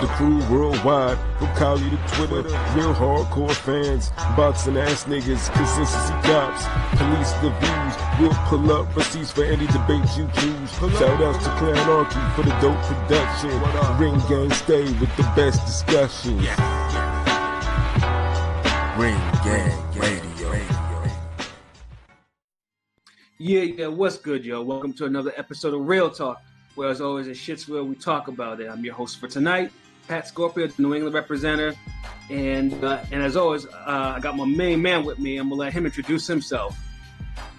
The crew worldwide, from Cali to Twitter, real hardcore fans, boxing ass niggas, consistency cops, police the views, we'll pull up receipts for any debate you choose. Shout outs to Clan Archie for the dope production. Ring Gang stay with the best discussion. Ring Gang Radio. Yeah, what's good, yo? Welcome to another episode of Real Talk, where as always, in Shitsville, we talk about it. I'm your host for tonight, Patscorpio, the New England representative. And as always, I got my main man with me. I'm going to let him introduce himself.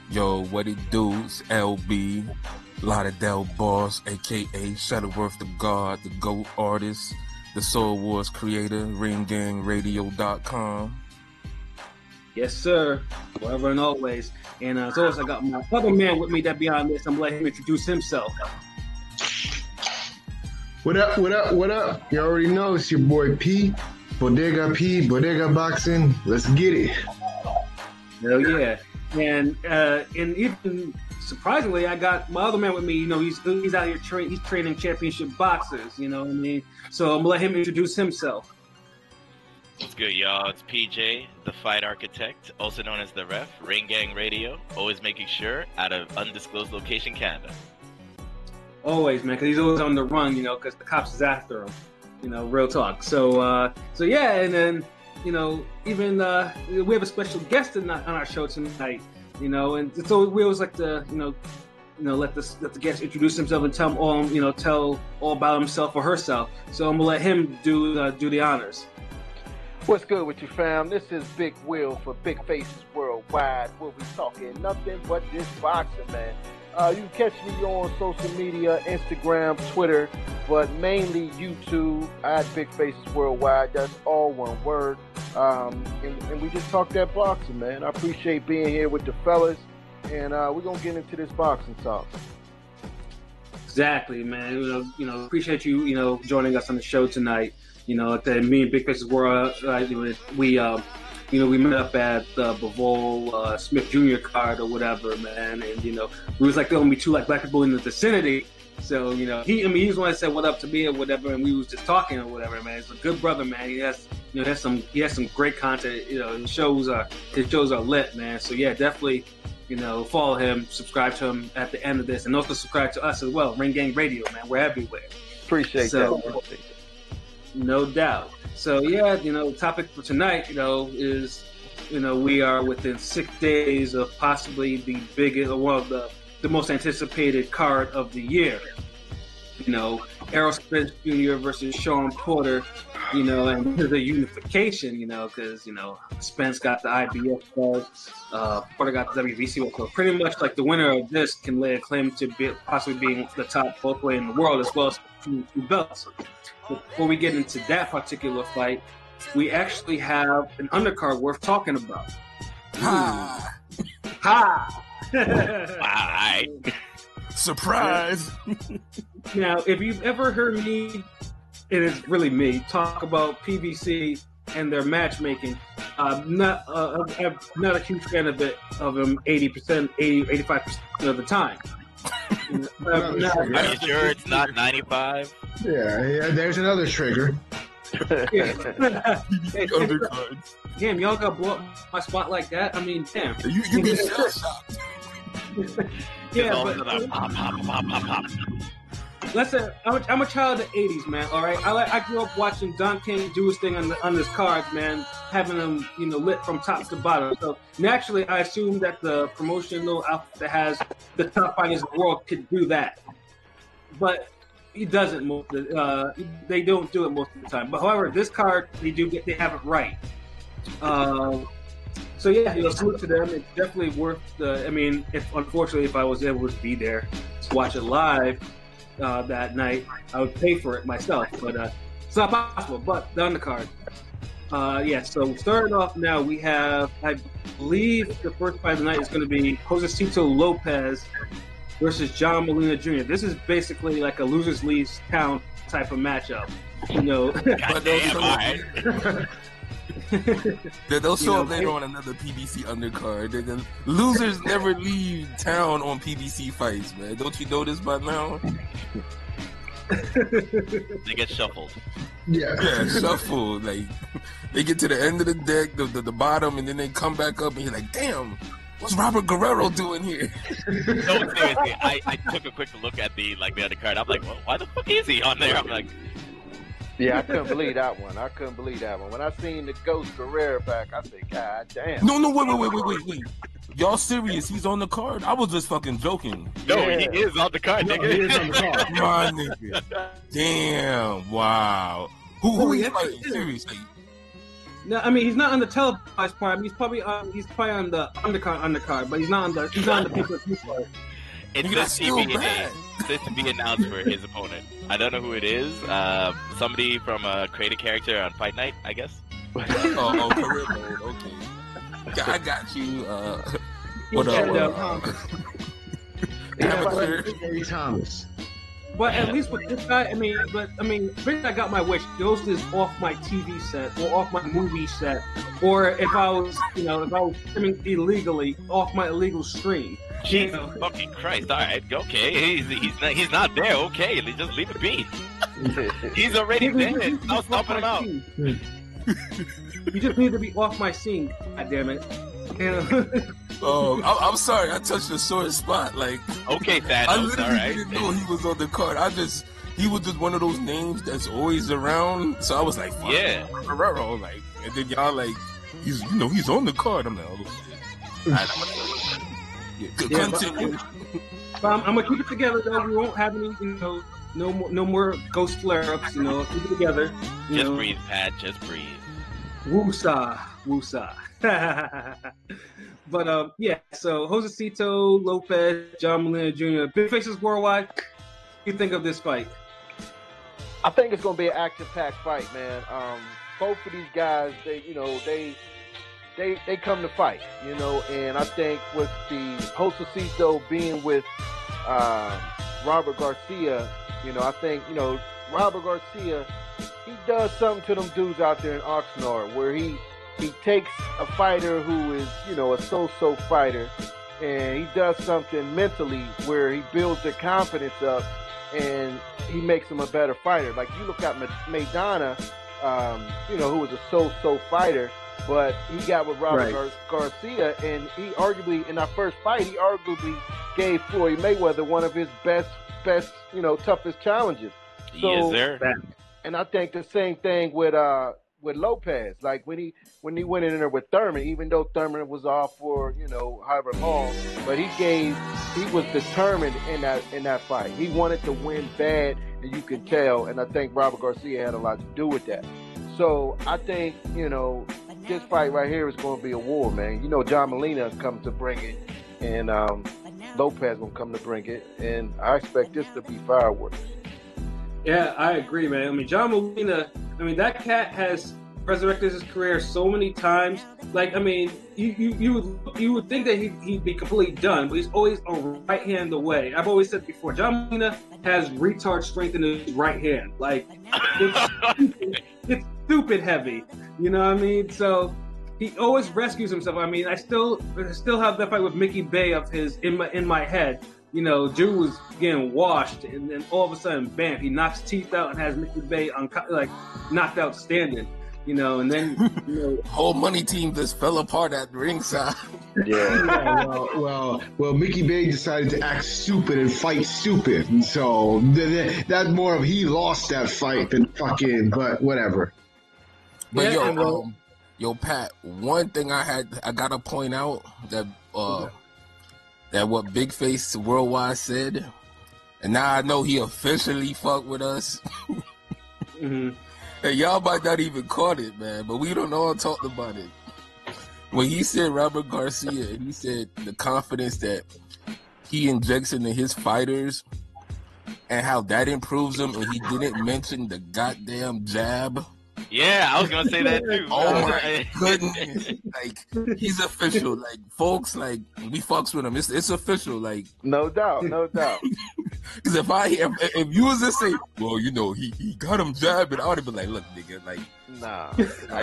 Yo, what it do? It's LB, Lauderdale Boss, a.k.a. Shutterworth da Gawd, the GOAT artist, the Soul Wars creator, RingGangRadio.com. Yes, sir. Forever and always. And as always, I got my other man with me that be on this. I'm going to let him introduce himself. What up? You already know it's your boy P, Bodega Boxing. Let's get it. Hell yeah. And even surprisingly, I got my other man with me. You know, he's out here he's training championship boxers. You know what I mean? So I'm going to let him introduce himself. What's good, y'all? It's PJ, the Fight Architect, also known as the Ref, Ring Gang Radio, always making sure out of undisclosed location, Canada. Always, man, because he's always on the run, you know, because the cops is after him, you know, real talk. So yeah, and then, you know, even we have a special guest on our show tonight, you know, and so we always like to, let the guest introduce himself and tell all about himself or herself. So I'm gonna let him do the honors. What's good with you, fam? This is Big Will for Big Faces Worldwide. We'll be talking nothing but this boxing, man. You can catch me on social media, Instagram, Twitter, but mainly YouTube at Big Faces Worldwide. That's all one word. And we just talk that boxing, man. I appreciate being here with the fellas, and we're going to get into this boxing talk. Exactly, man. Appreciate you, joining us on the show tonight. You know, me and Big Faces World, we met up at the Bivol Smith Jr. card or whatever, man. And, we was like the only two black people in the vicinity. So, he was the one that said what up to me or whatever, and we was just talking or whatever, man. He's a good brother, man. He has some great content. His shows are lit, man. So yeah, definitely, follow him, subscribe to him at the end of this, and also subscribe to us as well. Ring Gang Radio, man. We're everywhere. Appreciate that. No doubt. So yeah, the topic for tonight, is, we are within 6 days of possibly the biggest, the most anticipated card of the year. Errol Spence Jr. versus Shawn Porter, and the unification, because, Spence got the IBF belt, Porter got the WBC belt. So pretty much like the winner of this can lay a claim to possibly being the top both way in the world as well as two belts. Before we get into that particular fight, we actually have an undercard worth talking about. Ha! Bye. Surprise! Now, if you've ever heard me, and it's really me, talk about PBC and their matchmaking, I'm not a huge fan of them 85% of the time. Are you sure it's not 95? Yeah, there's another trigger. Undercards. Damn, y'all got blow up my spot like that? I mean, damn. You get shot. Yeah, but listen, I'm a child of the 80s, man, all right? I grew up watching Don King do his thing on this cards, man, having them, lit from top to bottom. So naturally, I assume that the promotional outfit that has the top fighters in the world could do that. But he doesn't they don't do it most of the time. But however, this card, they have it right. So yeah, salute to them. It's definitely worth unfortunately, if I was able to be there to watch it live that night, I would pay for it myself. But it's not possible. But the undercard. So starting off now, we have, I believe the first fight of the night is going to be Josecito Lopez versus John Molina Jr. This is basically like a losers leaves town type of matchup. They'll show up later on another PBC undercard. The losers never leave town on PBC fights, man. Don't you know this by now? They get shuffled. Yeah, shuffle. Like they get to the end of the deck, the bottom, and then they come back up, and you're like, damn, what's Robert Guerrero doing here? No, seriously, I took a quick look at the undercard. I'm like, well, why the fuck is he on there? I'm like, Yeah, I couldn't believe that one. When I seen the Ghost Guerrero back, I said, God damn. No, wait. Y'all serious? He's on the card? I was just fucking joking. no, he is on the card, nigga. He is on the card. My nigga. Damn, wow. Who he's fighting? Seriously. No, I mean he's not on the televised part. I mean, he's probably on the undercard, but he's not on the pay-per-view part. It's Nigga, that's still bad. This to be announced for his opponent. I don't know who it is. Somebody from a creative character on Fight Night, I guess. Oh, career mode. Okay. I got you. What up? Gary Thomas. But at least with this guy, I mean, Big Guy got my wish. Ghost is off my TV set or off my movie set, or if I was streaming illegally, off my illegal stream. Jesus fucking Christ! All right, okay, he's not there. Okay, just leave it be. He's already dead. I'll stop him out. You just need to be off my scene. God damn it. Oh, I'm sorry. I touched a sore spot. Like, okay, Thanos. I literally All right. didn't know he was on the card. He was just one of those names that's always around. So I was like, yeah, Guerrero. Like, and then y'all like, he's on the card. I'm like, oh shit. Continue. But I'm gonna keep it together though. We won't have any, no more ghost flare-ups. Keep it together. Just breathe, Pat. Just breathe. Woosah. But yeah. So Josecito, Lopez, John Molina Jr., Big Faces Worldwide. What do you think of this fight? I think it's gonna be an action-packed fight, man. Both of these guys, they come to fight, and I think with the Josecito being with Robert Garcia, I think, Robert Garcia, he does something to them dudes out there in Oxnard where he takes a fighter who is, a so-so fighter, and he does something mentally where he builds their confidence up and he makes them a better fighter. Like you look at Maidana, who was a so-so fighter, but he got with Robert Garcia, and he arguably, in that first fight, gave Floyd Mayweather one of his best, toughest challenges. So, Yes, sir. And I think the same thing with Lopez. Like when he went in there with Thurman, even though Thurman was off for however long, but he was determined in that fight. He wanted to win bad, and you can tell. And I think Robert Garcia had a lot to do with that. So I think this fight right here is going to be a war, man. John Molina come to bring it, and Lopez gonna come to bring it, and I expect this to be fireworks. Yeah, I agree, man. I mean, John Molina, that cat has resurrected his career so many times. Like, I mean, you would think that he'd be completely done, but he's always on right hand away. I've always said before, John Molina has retard strength in his right hand. Like, it's stupid heavy. You know what I mean? So he always rescues himself. I mean, I still have that fight with Mickey Bay of his in my head. Dude was getting washed, and then all of a sudden, bam, he knocks teeth out and has Mickey Bay knocked out standing. And then whole money team just fell apart at ringside. Yeah. Well, Mickey Bay decided to act stupid and fight stupid, and so that's more of he lost that fight than fucking. But whatever. But yo, Pat. One thing I gotta point out that what Big Face Worldwide said, and now I know he officially fucked with us. Mm-hmm. And y'all might not even caught it, man, but we don't all talked about it. When he said Robert Garcia, and he said the confidence that he injects into his fighters and how that improves them, and he didn't mention the goddamn jab. Yeah, I was gonna say that too. Oh my goodness! Like, he's official. Like, folks, like, we fucks with him. It's official. Like, no doubt. Because if you was to say, well, he got him jabbing, I would have been like, look, nigga, like, nah,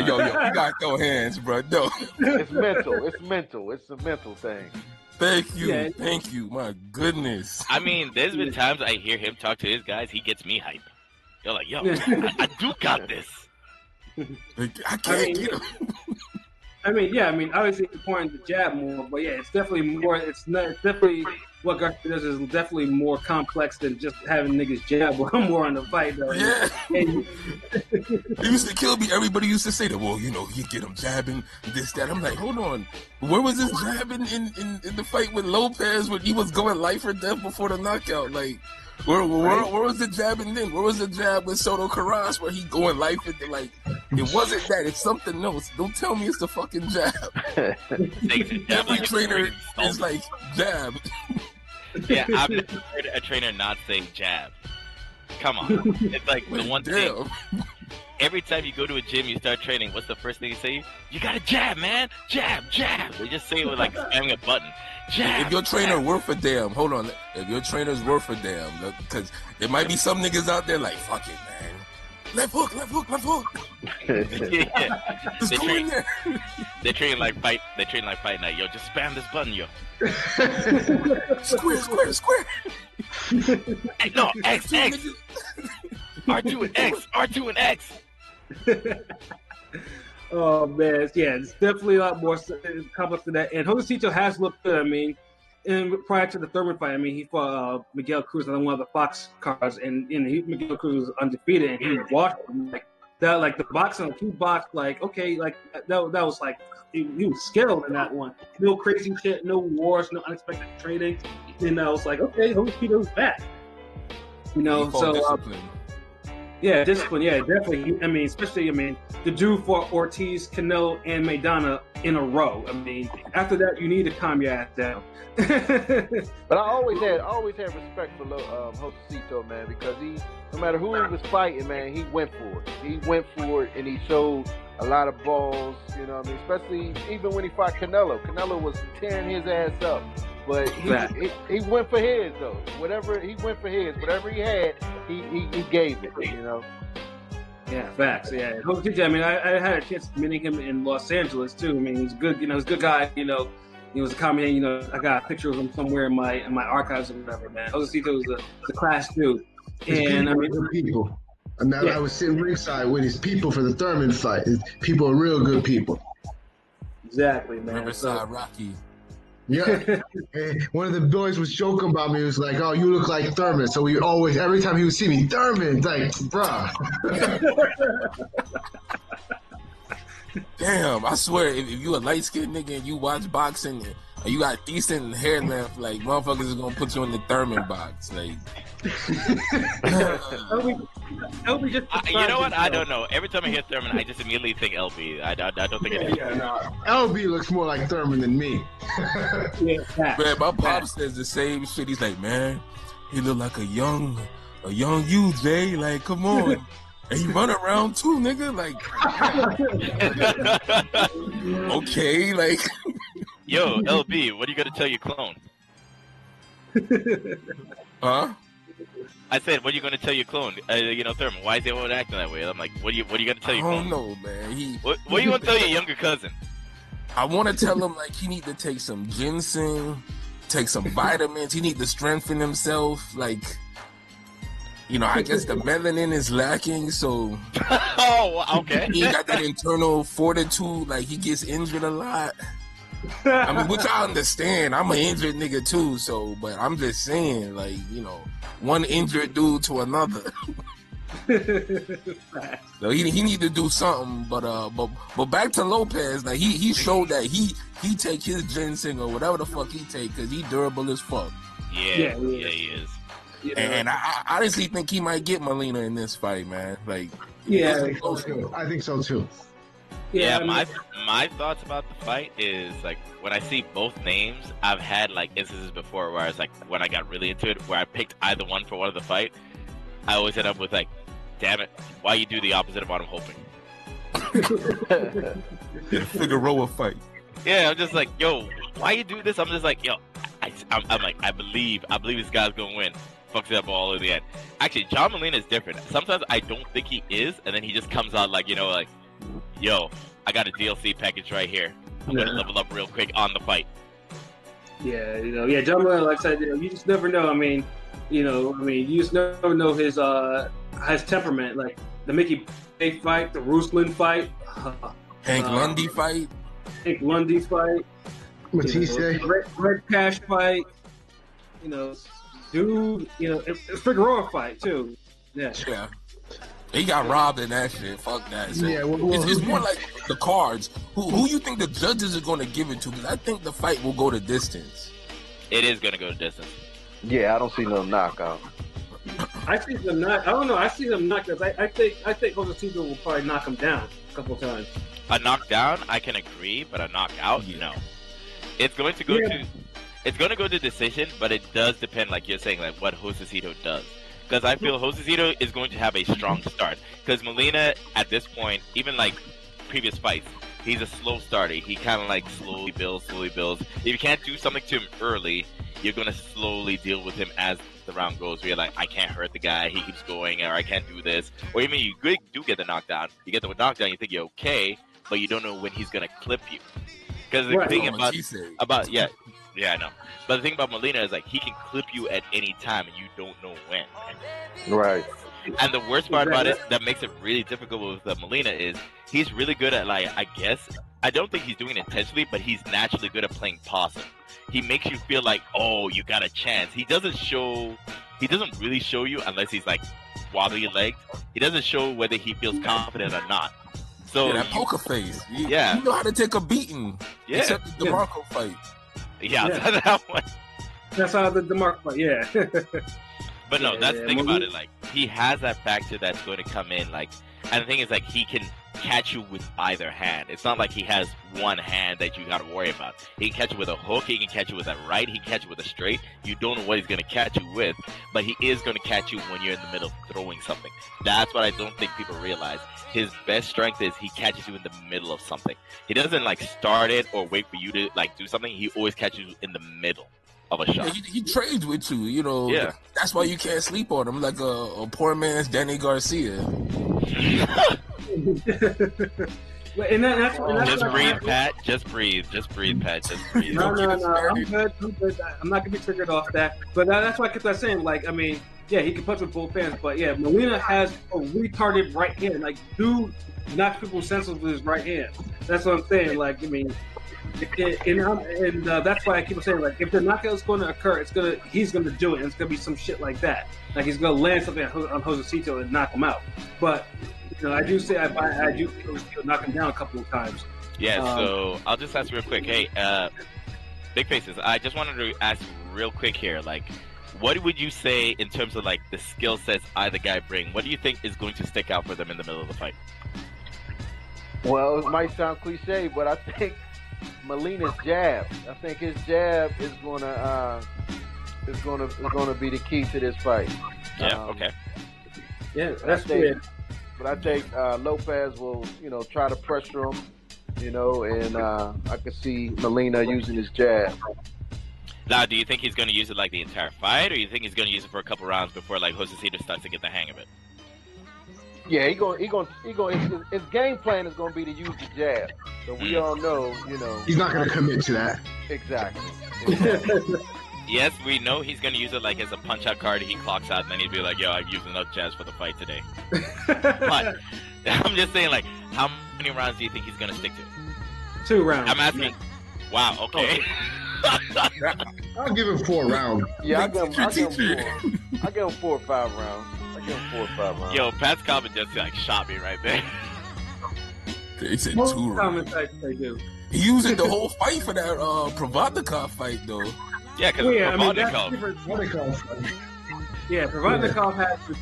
yo, you got no hands, bro. No, it's mental. It's a mental thing. Thank you. My goodness. I mean, there's been times I hear him talk to his guys. He gets me hype. You're like, yo, I do got this. I can't get him. Obviously it's important to jab more, but yeah, it's definitely more. It's definitely what Garcia does is definitely more complex than just having niggas jab more on the fight, though. Yeah. And, It used to kill me. Everybody used to say that, well, you get him jabbing, this, that. I'm like, hold on. Where was this jabbing in the fight with Lopez when he was going life or death before the knockout? Like, where was the jabbing then? Where was the jab with Soto Karass where he going life or death? Like, it wasn't that. It's something else. Don't tell me it's the fucking jab. Every trainer is like, jab. Yeah, I've never heard a trainer not say jab. Come on. It's like the one thing. Every time you go to a gym, you start training, what's the first thing you say? You got to jab, man. Jab, jab. They just say it with like spamming a button. Jab. If your trainer worth a damn, hold on. If your trainer's worth a damn, because there might be some niggas out there like, fuck it, man. Left hook. Yeah. Just go in there. They train like fight night. Yo, just spam this button, yo. Square. Hey, no, X. R2 and X. Oh man, yeah, it's definitely a lot more complex than that. And Josecito has looked good. I mean, prior to the Thurman fight, he fought Miguel Cruz on one of the Fox cards, and Miguel Cruz was undefeated, and he watched him like that. Like the boxing, he boxed like okay, like that was like he was skilled in that one. No crazy shit, no wars, no unexpected trading, and I was like, okay, Josecito's back. Discipline. Yeah, discipline. Yeah, definitely. Especially, the dude for Ortiz, Canelo, and Maidana in a row. After that, you need to calm your ass down. But I always had respect for Josecito, man, because no matter who he was fighting, man, he went for it. He went for it, and he showed a lot of balls. Especially even when he fought Canelo. Canelo was tearing his ass up. But he went for his, though. Whatever he had, he gave it, Yeah, facts. Yeah, I had a chance of meeting him in Los Angeles too. He's good. He's a good guy. He was a comedian. I got a picture of him somewhere in my archives or whatever. Man, Josecito was a class dude. And people. I was sitting ringside with his people for the Thurman fight. His people are real good people. Exactly, man. Riverside Rocky. Yeah. And one of the boys was joking about me. He was like, oh, you look like Thurman. So we always, every time he would see me, Thurman, like, bruh. Damn, I swear, if you a light-skinned nigga and you watch boxing and you got decent hair length, like, motherfuckers is gonna put you in the Thurman box. Like, you know what? I don't know. Every time I hear Thurman, I just immediately think LB. I don't think it is. LB looks more like Thurman than me. Man, my pop says the same shit. He's like, man, he look like a young you, Jay. Like, come on. And he run around too, nigga. Like, okay, like. Yo, LB, what are you gonna tell your clone? Huh? I said, what are you gonna tell your clone? Thurman, why is he always acting that way? I'm like, what are you gonna tell your clone? I don't know, man. What are you gonna tell your younger cousin? I want to tell him like he need to take some ginseng, take some vitamins. He need to strengthen himself. Like, I guess the melanin is lacking, so. Oh, okay. He got that internal fortitude. Like he gets injured a lot. Which I understand. I'm an injured nigga too, but I'm just saying, like, one injured dude to another. So he need to do something, but back to Lopez, like he showed that he take his ginseng or whatever the fuck he take because he durable as fuck. Yeah, he is. And I honestly think he might get Molina in this fight, man. Like, I think so too. Yeah, my thoughts about the fight is like when I see both names, I've had like instances before where I was like, when I got really into it, where I picked either one for one of the fight, I always end up with like, damn it, why you do the opposite of what I'm hoping? In a Figueroa fight. Yeah, I'm just like, yo, why you do this? I'm just like, yo, I'm like, I believe this guy's gonna win. Fucks it up all in the end. Actually, John Molina is different. Sometimes I don't think he is, and then he just comes out like, like, yo, I got a DLC package right here. I'm gonna level up real quick on the fight. Yeah, John Molina, like I said, you just never know. You just never know his his temperament, like the Mickey Bay fight, the Ruslan fight, Hank Lundy fight. What's he say? Red Cash fight. Dude, Figueroa fight too. Yeah. He got robbed in that shit. Fuck that. So Yeah, it's more like the cards. Who you think the judges are going to give it to? Because I think the fight will go to distance. It is going to go to distance. Yeah, I don't see no knockout. I see them not. I don't know. I see them not because I think Josecito will probably knock him down a couple of times. A knockdown, I can agree, but a knockout, no. It's going to go to. It's going to go to decision, but it does depend, like you're saying, like what Josecito does. Because I feel Josecito is going to have a strong start. Because Molina, at this point, even like previous fights, he's a slow starter. He kind of like slowly builds. If you can't do something to him early, you're going to slowly deal with him as the round goes. Where you're like, I can't hurt the guy. He keeps going, or I can't do this. Or even you do get the knockdown. You get the knockdown, you think you're okay, but you don't know when he's going to clip you. Because the thing about yeah, I know. But the thing about Molina is like he can clip you at any time, and you don't know when. Right. And the worst part about it that makes it really difficult with Molina is he's really good at, like, I guess, I don't think he's doing it intentionally, but he's naturally good at playing possum. He makes you feel like, oh, you got a chance. He doesn't really show you unless he's like wobbly legged. He doesn't show whether he feels confident or not. So that poker face. You know how to take a beating. Yeah. Except the DeMarco fight. Yeah. That one. That's how the DeMarco fight. Yeah. But no, that's the thing about it. Like, he has that factor that's going to come in. Like, and the thing is, like, he can catch you with either hand. It's not like he has one hand that you got to worry about. He can catch you with a hook. He can catch you with a right. He can catch you with a straight. You don't know what he's going to catch you with, but he is going to catch you when you're in the middle of throwing something. That's what I don't think people realize. His best strength is he catches you in the middle of something. He doesn't, like, start it or wait for you to, like, do something. He always catches you in the middle of a shot. He trades with you, you know. Yeah. That's why you can't sleep on him, like a poor man's Danny Garcia. Just breathe, Pat. Just breathe, Pat. Just breathe. No. I'm good. I'm not gonna be triggered off that. But that's why I kept on saying, like, I mean, yeah, he can punch with both hands, but yeah, Molina has a retarded right hand. Like, dude knocks people senseless with his right hand. That's what I'm saying. Like, I mean, and that's why I keep saying, like, if the knockout is going to occur, he's gonna do it, and it's gonna be some shit like that. Like, he's gonna land something on Josecito and knock him out. But I do say I do knock him down a couple of times. Yeah. So I'll just ask real quick. Hey, Big Faces, I just wanted to ask real quick here, like, what would you say in terms of, like, the skill sets either guy bring? What do you think is going to stick out for them in the middle of the fight? Well, it might sound cliche, but I think Molina's jab. I think his jab is gonna be the key to this fight. Yeah. Okay. Yeah, that's good. But I think Lopez will, try to pressure him, and I could see Molina using his jab. Now, do you think he's going to use it like the entire fight, or you think he's going to use it for a couple rounds before, like, Josecito starts to get the hang of it? Yeah, his game plan is going to be to use the jab. So we all know, he's not going to commit to that. Exactly. Yes, we know he's going to use it like as a punch-out card. He clocks out, and then he'd be like, yo, I've used enough jabs for the fight today. But I'm just saying, like, how many rounds do you think he's going to stick to? 2 rounds. I'm asking. Wow, okay. I'll give him 4 rounds. Yeah, I'll give him 4 or 5 rounds. Yo, Patscorpio just, like, shot me right there. They said 2 rounds. He used it the whole fight for that Provodnikov fight, though. Yeah, because Provodnikov. Yeah, Provodnikov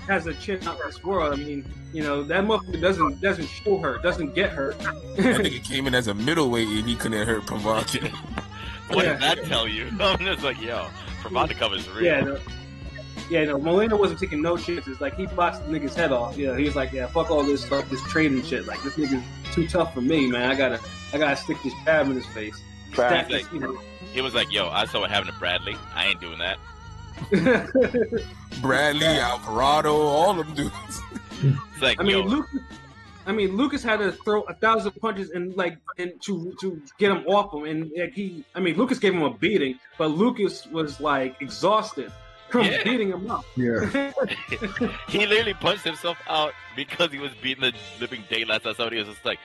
has a chin out this world. I mean, that motherfucker doesn't show hurt, doesn't get hurt. I think it came in as a middleweight and he couldn't hurt Provodnikov. What did that tell you? I'm just like, yo, Provodnikov is real. Molina wasn't taking no chances. Like, he boxed the nigga's head off. He was like, yeah, fuck all this stuff, this trading shit. Like, this nigga's too tough for me, man. I gotta stick this jab in his face. He was like, yo, I saw what happened to Bradley. I ain't doing that. Bradley, Alvarado, all of them dudes. It's like, Lucas had to throw 1,000 punches and to get him off him, and Lucas gave him a beating, but Lucas was like exhausted. from Yeah. beating him up. Yeah. He literally punched himself out because he was beating the living daylights out of somebody. It was just like,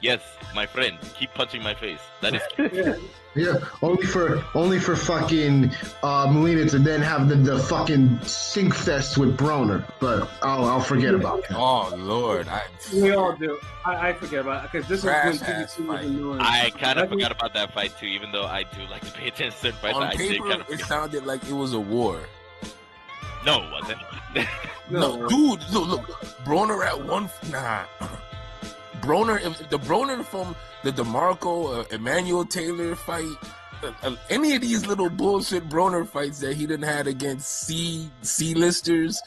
yes, my friend, keep punching my face. That is cute. Yeah. Yeah, only for fucking Melina to then have the fucking sink fest with Broner, but I'll forget about that. Oh Lord, We all do. I forget about it because this Trash is when ass PBC was fight. annoying. I kind I of mean- forgot about that fight too, even though I do like to pay attention to certain fights. on I did paper kind of it forget. sounded like it was a war. No, it wasn't. No, dude, look, Broner at one. Nah, Broner. If the Broner from the DeMarco, Emmanuel Taylor fight, any of these little bullshit Broner fights that he didn't had against C-listers,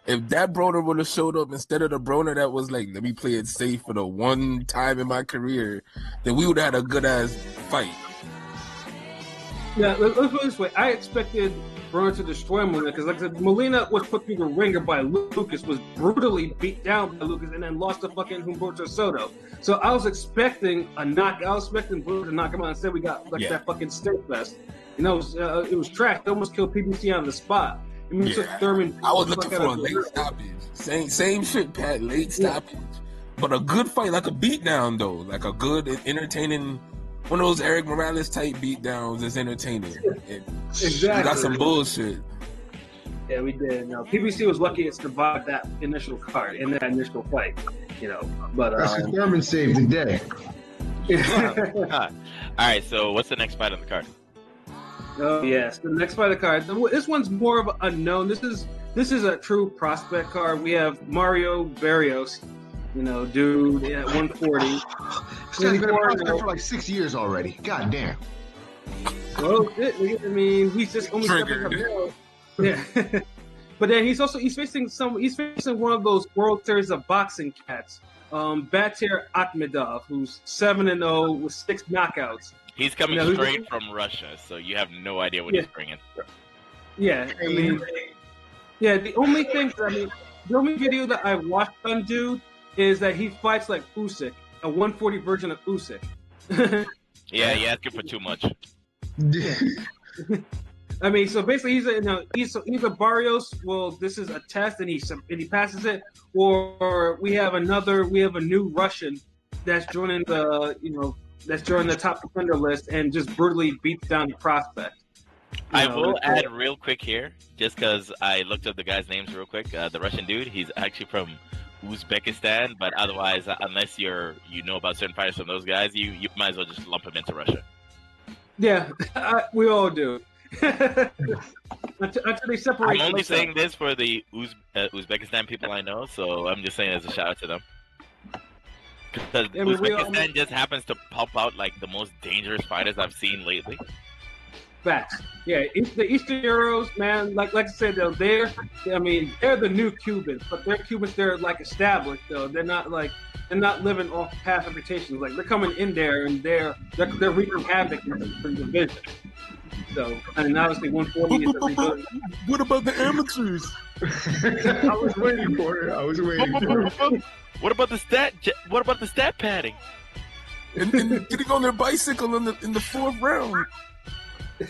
if that Broner would have showed up instead of the Broner that was like, let me play it safe for the one time in my career, then we would have had a good ass fight. Yeah, let's put it this way. I expected Broner to destroy Molina because, like I said, Molina was put through the ringer by Lucas, was brutally beat down by Lucas, and then lost to fucking Humberto Soto. So I was expecting a knock. I was expecting Broner to knock him out. Instead, we got like that fucking stink fest. You know, it was trash. They almost killed PBC on the spot. I mean, it took Thurman. I was looking for a late stoppage. Same shit, Pat. Late stoppage, but a good fight, like a beatdown though, like a good, entertaining. One of those Eric Morales type beatdowns is entertaining. Exactly. We got some bullshit. Yeah, we did. No, PBC was lucky it survived that initial card in that initial fight. You know, but That's Thurman saved the day. All right, so what's the next fight on the card? Oh yes, the next fight of the card. This one's more of an unknown. This is a true prospect card. We have Mario Barrios, you know, dude at 140. This guy's been a prospect for like 6 years already. God damn. Well, I mean, he's just only Triggered. Yeah, but then he's facing one of those World Series of boxing cats, Batir Akhmedov, who's 7-0 with 6 knockouts. He's coming You know, straight from Russia, so you have no idea what he's bringing. Yeah, I mean, the only video that I watched on dude is that he fights like Usyk, a 140 version of Usyk. Yeah, you asking for too much. I mean, so basically, he's either Barrios. Well, this is a test, and he passes it, or we have a new Russian that's joining the top contender list and just brutally beats down the prospect. I will add real quick here, just because I looked up the guy's names real quick. The Russian dude, he's actually from Uzbekistan, but otherwise, unless you know about certain fighters from those guys, you might as well just lump him into Russia. Yeah, we all do. Until they separate. I'm only saying this for the Uzbekistan people I know, so I'm just saying as a shout out to them. Because Uzbekistan just happens to pop out like the most dangerous fighters I've seen lately. Facts. Yeah, the Eastern Euros, man. Like I said, they're the new Cubans, but they're Cubans. They're like established though. They're not living off past reputations. Like they're coming in there and they're wreaking havoc in the division. So, and obviously 140 is a rebuild. What about the amateurs? I was waiting for it. What about the stat padding? And getting on their bicycle in the fourth round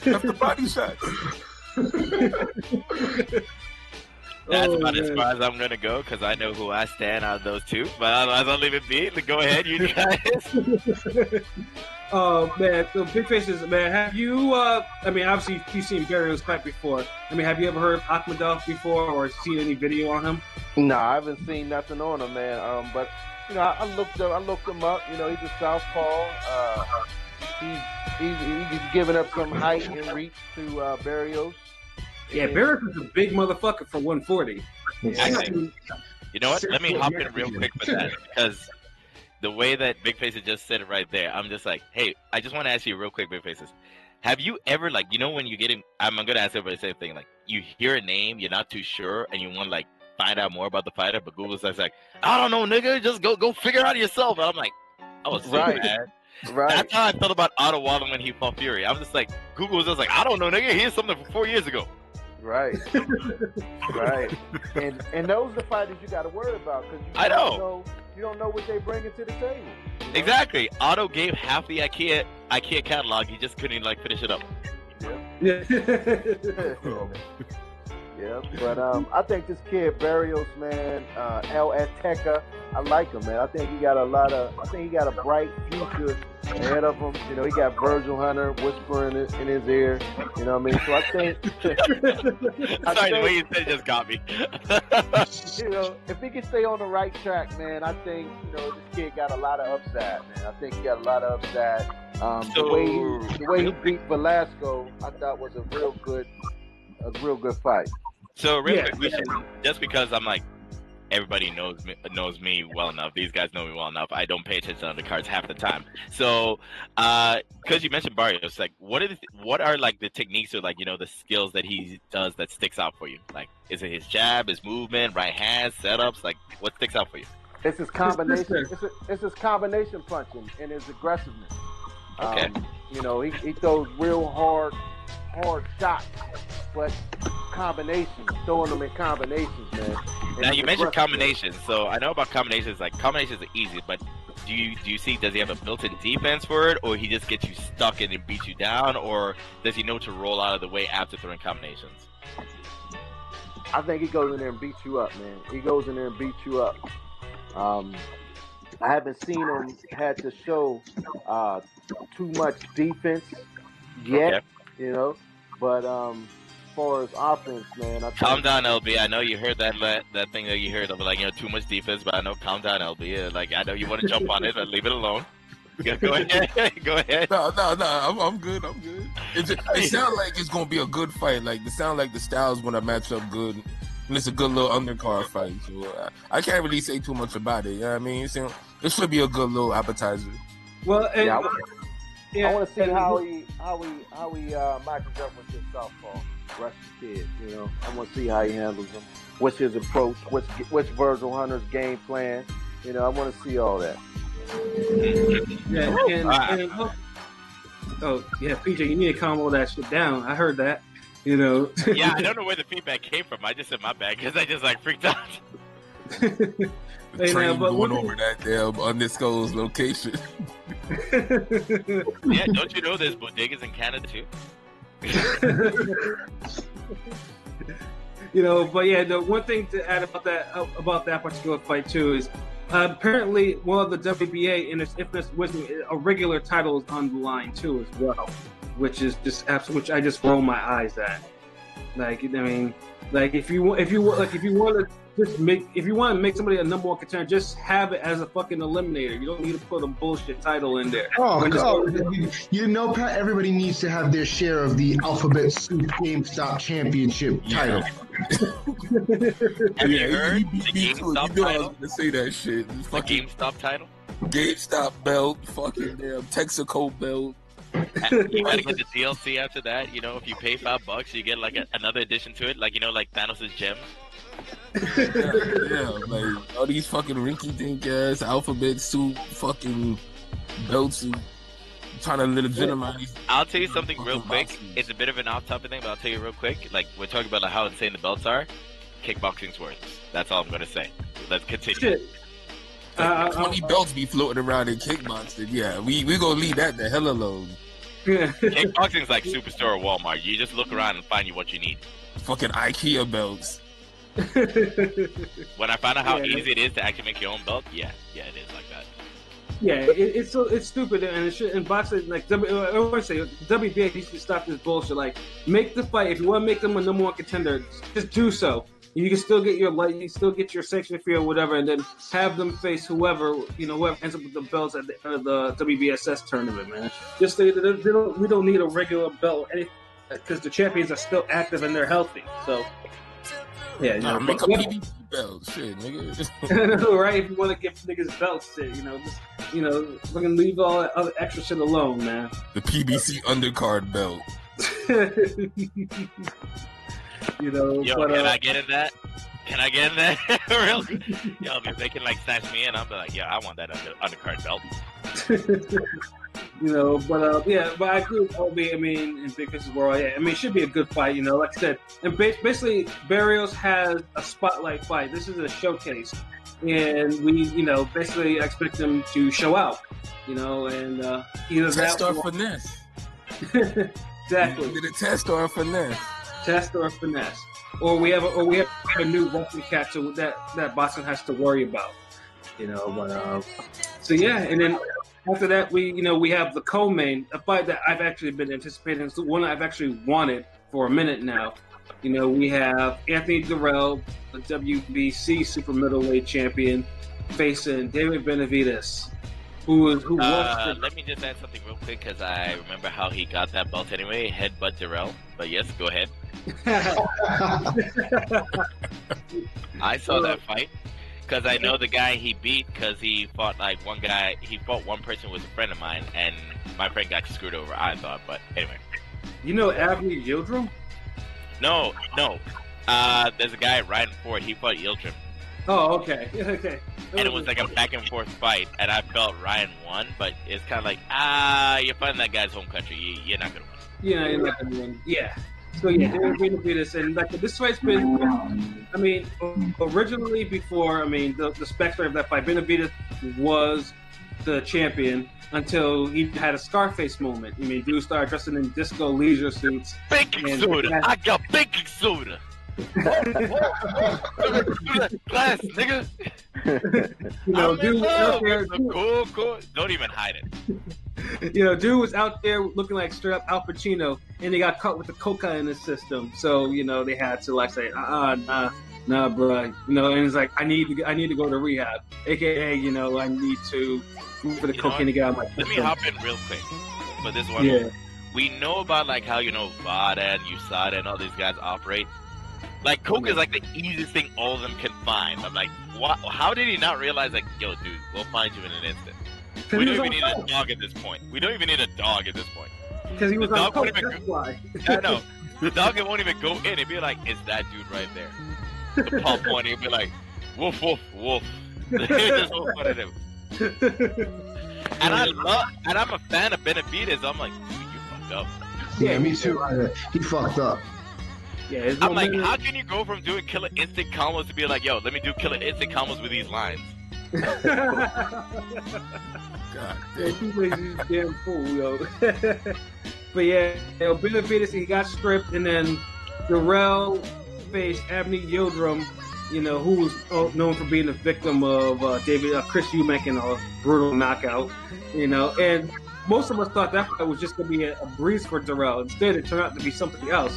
after body shots. That's about as far as I'm gonna go because I know who I stand out of those two. But otherwise, I'll leave it be. Go ahead, you guys. Oh man, so Big Faces, man. Have you? Obviously you've seen Barrios fight before. Have you ever heard of Akhmedov before or seen any video on him? No, I haven't seen nothing on him, man. But I looked him up. He's a southpaw. He's giving up some height and reach to Barrios. Yeah, Barrios is a big motherfucker for 140. Actually, you know what? Let me hop in real quick with that because the way that Big Faces just said it right there, I'm just like, hey, I just want to ask you real quick, Big Faces. Have you ever, when you get in, I'm going to ask everybody the same thing, you hear a name, you're not too sure, and you want to, find out more about the fighter, but Google's like, I don't know, nigga, just go figure it out yourself. And I'm like, I was so mad. Right. That's how I felt about Otto Wallen when he fought Fury. I was just like, Google was just like, I don't know, nigga, here's something from 4 years ago. Right. Right. And those are the fighters you got to worry about because you don't know what they bringing to the table. Exactly. Otto gave half the IKEA catalog. He just couldn't finish it up. Yeah. Yeah, but I think this kid Barrios, man, El Azteca, I like him, man. I think he got a bright future ahead of him. You know, he got Virgil Hunter whispering in his ear. You know what I mean? So I think. Sorry, the way you said it just got me. You know, if he can stay on the right track, man, I think this kid got a lot of upside, man. I think he got a lot of upside. The way he beat Velasco, I thought was a real good fight. So, real quick question, just because I'm like, everybody knows me well enough. These guys know me well enough. I don't pay attention to the cards half the time. So, because you mentioned Barrios, like, what are like the techniques or like the skills that he does that sticks out for you? Like, is it his jab, his movement, right hand, setups? Like, what sticks out for you? It's his combination. It's his combination punching and his aggressiveness. Okay. He throws real hard shots, but combinations, throwing them in combinations, man. Now you mentioned combinations, so I know about combinations. Like combinations are easy, but do you see? Does he have a built-in defense for it, or he just gets you stuck in and beats you down, or does he know to roll out of the way after throwing combinations? I think he goes in there and beats you up, man. He goes in there and beats you up. I haven't seen him had to show too much defense yet, but as far as offense, man, calm down, LB. I know you heard that thing that you heard of like too much defense, but I know calm down, LB. Like I know you want to jump on it, but leave it alone. Go ahead. Go ahead. No. I'm good. It sounds like it's gonna be a good fight. Like it sounds like the styles gonna match up good. And it's a good little undercard fight. So I can't really say too much about it. You know what I mean? It should be a good little appetizer. Well, and, I want to see how he matches up with his southpaw Russian kid. I want to see how he handles him. What's his approach? What's Virgil Hunter's game plan? I want to see all that. PJ, you need to calm all that shit down. I heard that. Yeah, I don't know where the feedback came from. I just said my bad because I just freaked out. Train going over that damn undisclosed location. Yeah, don't you know there's bodegas in Canada too? But yeah, the one thing to add about that particular fight too is apparently one of the WBA in its infinite wisdom, a regular title is on the line too as well, which is just which I just roll my eyes at. Like I mean, like if you want to make somebody a number one contender, just have it as a fucking eliminator. You don't need to put a bullshit title in there. Pat, everybody needs to have their share of the Alphabet Soup GameStop Championship title. Have you heard the GameStop title? I was gonna say that shit. The GameStop title? GameStop belt, fucking damn Texaco belt. You gotta get the DLC after that. If you pay $5, you get like another addition to it, like like Thanos' gems. Yeah, like all these fucking rinky-dink ass Alphabet Soup fucking belts and trying to legitimize. I'll tell you something real quick. Boxing. It's a bit of an off-topic thing, but I'll tell you real quick. Like we're talking about how insane the belts are. Kickboxing's worse. That's all I'm gonna say. Let's continue. Shit. 20 belts be floating around in kickboxing. Yeah, we gonna leave that the hell alone. Kickboxing's like Superstore or Walmart. You just look around and find you what you need. Fucking IKEA belts. When I found out how easy it is to actually make your own belt, yeah, it is like that. Yeah, it's stupid, and it should, in boxing, like I want to say, WBA needs to stop this bullshit. Like, make the fight. If you want to make them a number one contender, just do so. You can still get your section fee or whatever, and then have them face whoever ends up with the belts at the end of the WBSS tournament, man. Just we don't need a regular belt because the champions are still active and they're healthy. So. Yeah, make a PBC belt, shit, nigga. Right? If you want to give niggas belts, shit, fucking leave all that other extra shit alone, man. The PBC undercard belt. Can I get in that? Can I get in that? Really? If they can snatch me in, I'll be like, yeah, I want that undercard belt. But I agree with Obi. I mean, in BigFacesWorldwide, it should be a good fight. Like I said, and basically Barrios has a spotlight fight. This is a showcase, and we, basically expect him to show out. And either test or finesse. Exactly. Did a test or a finesse. Test or finesse. or we have a new wrestling catcher that Boston has to worry about. But so yeah, and then after that we have the co-main, a fight that I've actually been anticipating. It's the one I've actually wanted for a minute now. We have Anthony Durrell, the WBC super middleweight champion, facing David Benavidez, who lost. Let me just add something real quick because I remember how he got that belt anyway. Headbutt Durrell, but yes, go ahead. I saw that fight. Because I know the guy he beat because he fought one person who was a friend of mine, and my friend got screwed over, I thought, but anyway. Avni Yildirim? No. There's a guy, Ryan Ford, he fought Yildirim. Oh, okay. Okay. And it was like a back and forth fight, and I felt Ryan won, but it's kind of like, you're fighting that guy's home country, you're not going to win. Yeah, you're not going to win. Yeah. So yeah, they were going to beat us, and this fight's been. I mean, originally before, the specter of that fight, Benavidez was the champion until he had a Scarface moment. Dude started dressing in disco leisure suits. Baking soda. I got baking soda. Glass, nigga. Dude was out there. Cool. Don't even hide it. Dude was out there looking like straight up Al Pacino, and he got caught with the coca in his system. So they had to say, nah, bro. And it's like, I need to go to rehab, aka, I need to move for the cocaine to get out of my system. Let me hop in real quick for this one. Yeah. We know about how VADA and USADA and all these guys operate. Like, coke is like the easiest thing all of them can find. I'm like, how did he not realize, yo, dude, we'll find you in an instant. We don't even need a dog at this point. Because he was on coke, that's why. I know. The dog won't even go in. It'd be like, it's that dude right there. The pop one, he'd be like, woof, woof, woof. Just so fun of him. And I'm a fan of Benavidez. I'm like, dude, you fucked up. Yeah, me too. He fucked up. Yeah, I'm like, how can you go from doing killer instant combos to be like, yo, let me do killer instant combos with these lines? God he's a damn fool, yo. But yeah, Benavidez, he got stripped, and then Durrell faced Avni Yildirim, who was known for being a victim of Chris Eubank in a brutal knockout, and most of us thought that fight was just going to be a breeze for Durrell. Instead, it turned out to be something else.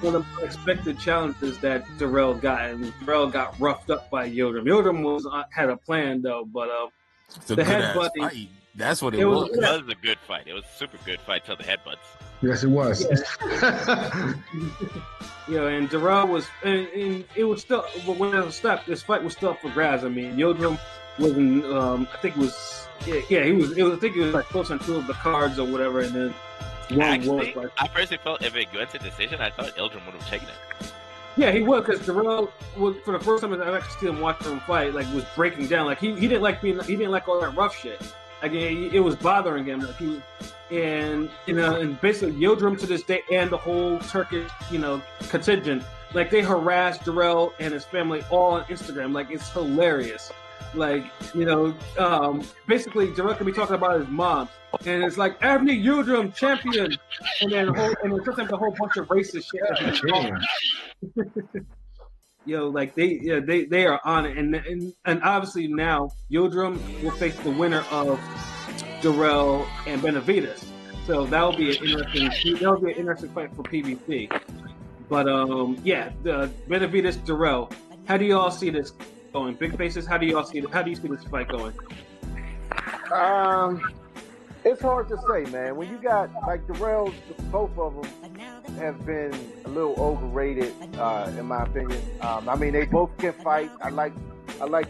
One of the unexpected challenges that Durrell got, and Durrell got roughed up by Yildirim. Yildirim had a plan though, but the headbutting. That's what it was. It was a good fight. It was a super good fight till the headbutts. Yes, it was. Yeah. And Durrell was, and it was still. But when it was stopped, this fight was still up for grabs. Yildirim wasn't. I think it was. Yeah, he was. I think it was like close on two of the cards or whatever, and then. Actually, I personally felt if it went to decision, I thought Yildirim would have taken it. Yeah, he would, because Durrell was, for the first time I've actually seen him watch him fight, was breaking down. He didn't like all that rough shit. It was bothering him. And basically Yildirim to this day and the whole Turkish contingent, they harass Durrell and his family all on Instagram. It's hilarious. Basically Durrell can be talking about his mom. And it's like Avni Yildirim champion, and then it's just a whole bunch of racist shit. They are on it, and obviously now Yildirim will face the winner of Durrell and Benavidez, so that'll be an interesting fight for PBC. But the Benavidez Durrell. How do you all see this going? Big Faces. How do you see this fight going? It's hard to say, man. When you got Durrell, both of them have been a little overrated, in my opinion. They both can fight. I like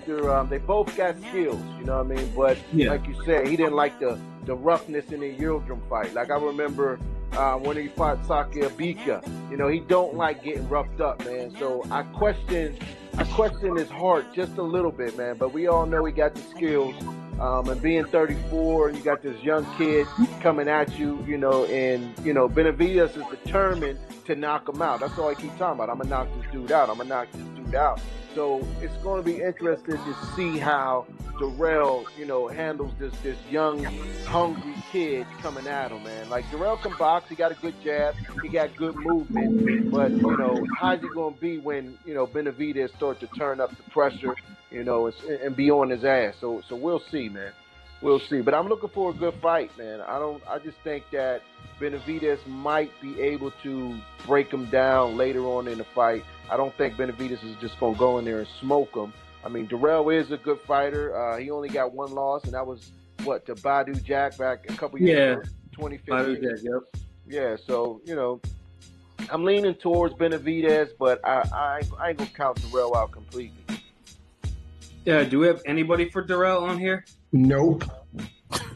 their. They both got skills, But like you said, he didn't like the roughness in the Yildirim fight. I remember when he fought Saki Abika. He don't like getting roughed up, man. So I question his heart just a little bit, man. But we all know he got the skills. And being 34, and you got this young kid coming at you, and Benavidez is determined to knock him out. That's all I keep talking about. I'm gonna knock this dude out. So it's going to be interesting to see how Darrell, handles this young, hungry kid coming at him, man. Like, Darrell can box. He got a good jab. He got good movement. But, how's he going to be when, Benavidez start to turn up the pressure, and be on his ass. So we'll see, man. We'll see. But I'm looking for a good fight, man. I just think that Benavidez might be able to break him down later on in the fight. I don't think Benavidez is just going to go in there and smoke him. I mean, Darrell is a good fighter. He only got one loss, and that was, to Badu Jack back a couple years ago, 2015. Badu Jack, yep. Yeah, so, I'm leaning towards Benavidez, but I ain't going to count Darrell out completely. Yeah, do we have anybody for Darrell on here? Nope.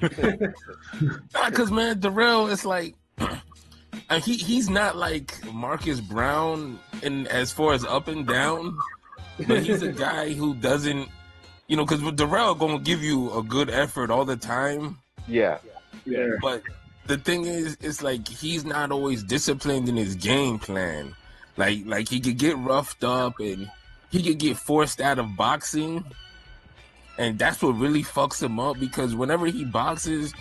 Because, man, Darrell is like, he's not like Marcus Brown in as far as up and down, but he's a guy who doesn't, because with Darrell going to give you a good effort all the time. Yeah. But the thing is, it's like he's not always disciplined in his game plan. Like he could get roughed up and he could get forced out of boxing. And that's what really fucks him up, because whenever he boxes,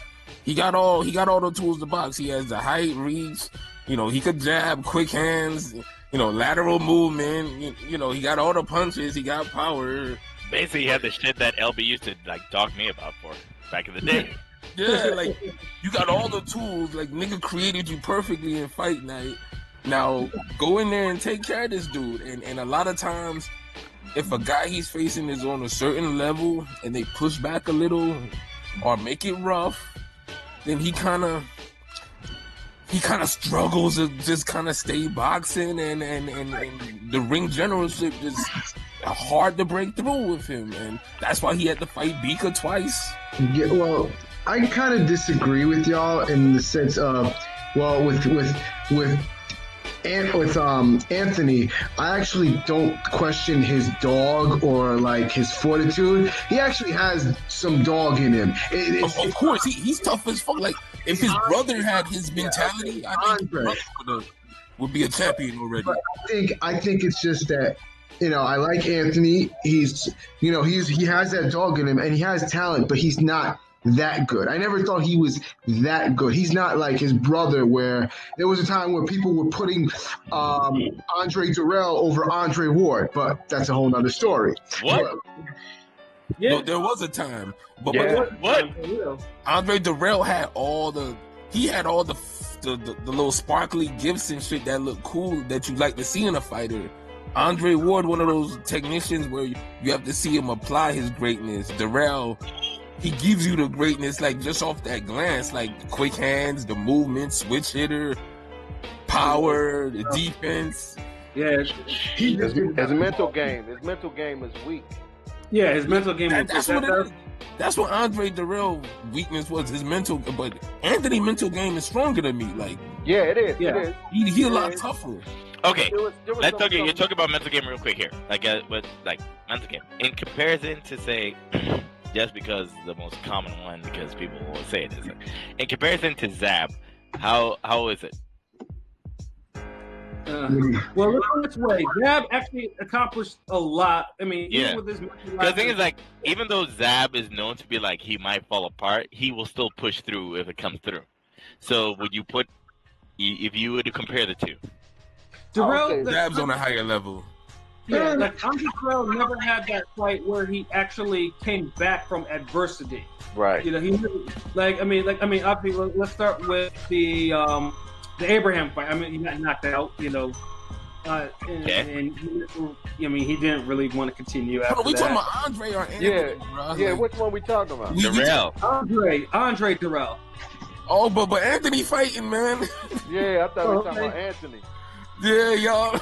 he got all the tools to box. He has the height, reach, he could jab, quick hands, lateral movement, he got all the punches, he got power. Basically, he had the shit that LB used to dog me about for back in the day. Yeah, like, you got all the tools, like, nigga created you perfectly in fight night. Now, go in there and take care of this dude. And a lot of times, if a guy he's facing is on a certain level and they push back a little or make it rough, then he kind of struggles to just kind of stay boxing, and the ring generalship is hard to break through with him, and that's why he had to fight Bika twice. Yeah, well, I kind of disagree with y'all in the sense of, well, with Anthony, I actually don't question his dog or like his fortitude. He actually has some dog in him. Of course, he's tough as fuck. Like, if his brother had his mentality, I think his brother would be a champion already. But I think it's just that, I like Anthony. He's he has that dog in him and he has talent, but he's not that good. I never thought he was that good. He's not like his brother, where there was a time where people were putting Andre Darrell over Andre Ward, but that's a whole nother story. What? Yeah, there was a time. But What? Andre Darrell had all the little sparkly gifts and shit that look cool that you like to see in a fighter. Andre Ward, one of those technicians where you have to see him apply his greatness. Darrell, he gives you the greatness, like, just off that glance, like the quick hands, the movement, switch hitter, power, the defense. Yeah, his mental game is weak. Yeah, his mental game. That's what it is. That's what Andre Darrell's weakness was, his mental. But Anthony's mental game is stronger than me. Like, yeah, it is. Yeah. It is. He a lot tougher. Okay, There was let's talk. some- You're talking about mental game real quick here. With mental game in comparison to, say, just because the most common one, because people will say it is. In comparison to Zab, how is it? Well, look this way. Zab actually accomplished a lot. I mean, Yeah. even with his The thing is, like, even though Zab is known to be like he might fall apart, he will still push through if it comes through. So would you put, if you were to compare the two? Darrell, Okay. Zab's on a higher level. yeah, like Andre Darrell never had that fight where he actually came back from adversity. Right. He obviously, let's start with the Abraham fight. I mean, he got knocked out, and he didn't really want to continue after Hold on, we that. talking about Andre or Anthony, bro? Yeah, Like, which one we talking about? Darrell. Andre Darrell. Oh, but Anthony fighting, man. Yeah, I thought we were talking Okay. about Anthony. Yeah, y'all Yeah,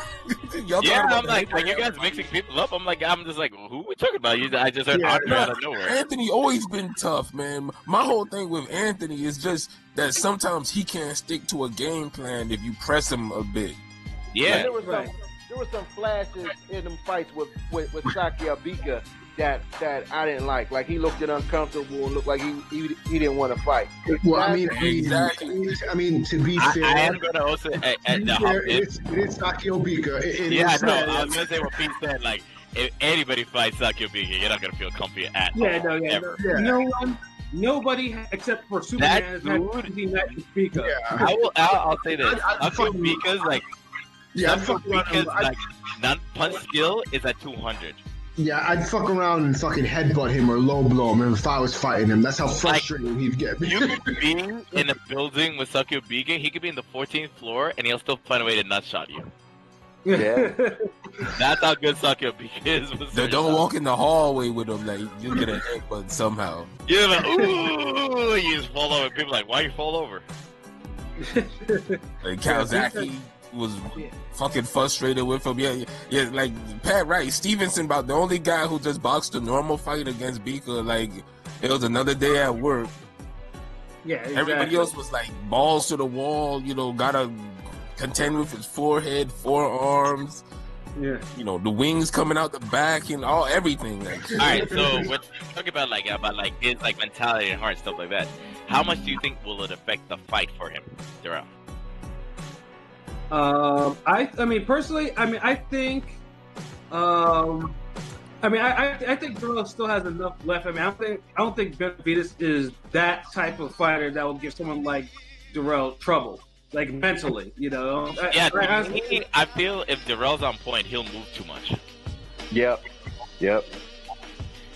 talking I'm about like, you guys mixing people up. I'm just like, who we talking about? I just heard Yeah, Andre out of nowhere. Anthony always been tough, man. My whole thing with Anthony is just that sometimes he can't stick to a game plan if you press him a bit. Yeah. There was some flashes in them fights with Saki Abika that I didn't like. Like, he looked uncomfortable and looked like he didn't want to fight. Well, I mean, Exactly. to be I fair, am gonna also it is Saki Obika. yeah, no, I was gonna say what Pete said. Like, if anybody fights Sakio Bige, you're not gonna feel comfy at all. Ever. Nobody except for Superman has had anything that to speak of. I'll say this. Sakio Bige's like, non-punch skill is at 200. Yeah, I'd fuck around and fucking headbutt him or low blow him if I was fighting him. That's how frustrating he'd get me. You could be in a building with Sakio Bige, he could be in the 14th floor, and he'll still find a way to nut shot you. Yeah. That's how good Sakio Bige is. Don't walk in the hallway with him, like, you get a headbutt somehow. You're like, ooh, you just fall over. People are like, why you fall over? Like, Kawasaki was fucking frustrated with him. Yeah, like Pat right. Stevenson about the only guy who just boxed a normal fight against Bika. Like, it was another day at work. Yeah, exactly. Everybody else was like balls to the wall. Gotta contend with his forehead, forearms. Yeah, the wings coming out the back and everything. Like, all right, so we're talking about his like mentality and heart stuff like that. How much do you think will it affect the fight for him, Darrell? I mean, personally, I think Darrell still has enough left. I don't think Benavidez is that type of fighter that will give someone like Darrell trouble, like mentally, I feel if Darrell's on point, he'll move too much. Yep. Because